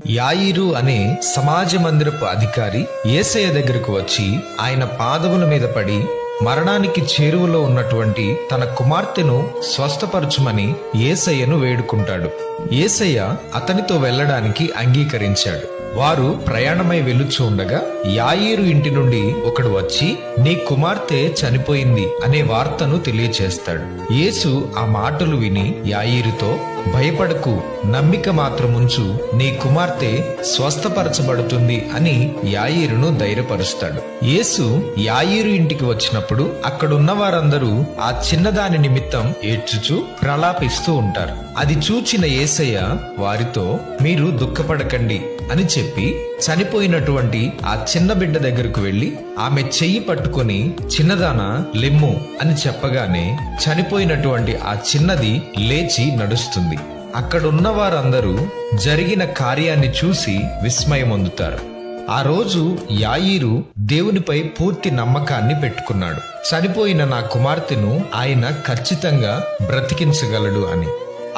యాయిరు అనే సమాజ మందిరపు అధికారి యేసయ్య దగ్గరకు వచ్చి ఆయన పాదముల మీద పడి మరణానికి చేరువలో ఉన్నటువంటి తన కుమార్తెను స్వస్థపరచుమని యేసయ్యను వేడుకుంటాడు. యేసయ్య అతనితో వెళ్ళడానికి అంగీకరించాడు. వారు ప్రయాణమై వెలుచు ఉండగా యాయిరు ఇంటి నుండి ఒకడు వచ్చి, నీ కుమార్తె చనిపోయింది అనే వార్తను తెలియచేస్తాడు. యేసు ఆ మాటలు విని యాయిరుతో, భయపడకు, నమ్మిక మాత్రముంచు, నీ కుమార్తె స్వస్థపరచబడుతుంది అని యాయిరును ధైర్యపరుస్తాడు. యేసు యాయిరు ఇంటికి వచ్చినప్పుడు అక్కడున్న వారందరూ ఆ చిన్నదాని నిమిత్తం ఏడ్చుచూ ప్రలాపిస్తూ ఉంటారు. అది చూచిన యేసయ్య వారితో, మీరు దుఃఖపడకండి అని చెప్పి చనిపోయినటువంటి ఆ చిన్న బిడ్డ దగ్గరకు వెళ్లి ఆమె చెయ్యి పట్టుకొని, చిన్నదానా లెమ్ము అని చెప్పగానే చనిపోయినటువంటి ఆ చిన్నది లేచి నడుస్తుంది. అక్కడున్న వారందరూ జరిగిన కార్యాన్ని చూసి విస్మయమొందుతారు. ఆ రోజు యాయిరు దేవునిపై పూర్తి నమ్మకాన్ని పెట్టుకున్నాడు. చనిపోయిన నా కుమార్తెను ఆయన ఖచ్చితంగా బ్రతికించగలడు అని.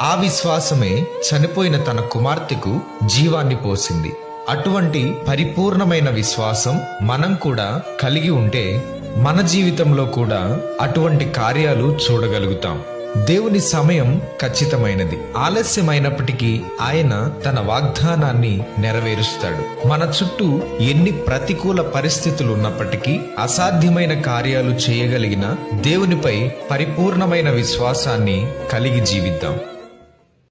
ఆ విశ్వాసమే చనిపోయిన తన కుమార్తెకు జీవాన్ని పోసింది. అటువంటి పరిపూర్ణమైన విశ్వాసం మనం కూడా కలిగి ఉంటే మన జీవితంలో కూడా అటువంటి కార్యాలు చూడగలుగుతాం. దేవుని సమయం ఖచ్చితమైనది. ఆలస్యమైనప్పటికీ ఆయన తన వాగ్దానాన్ని నెరవేరుస్తాడు. మన చుట్టూ ఎన్ని ప్రతికూల పరిస్థితులు ఉన్నప్పటికీ అసాధ్యమైన కార్యాలు చేయగలిగిన దేవునిపై పరిపూర్ణమైన విశ్వాసాన్ని కలిగి జీవిద్దాం.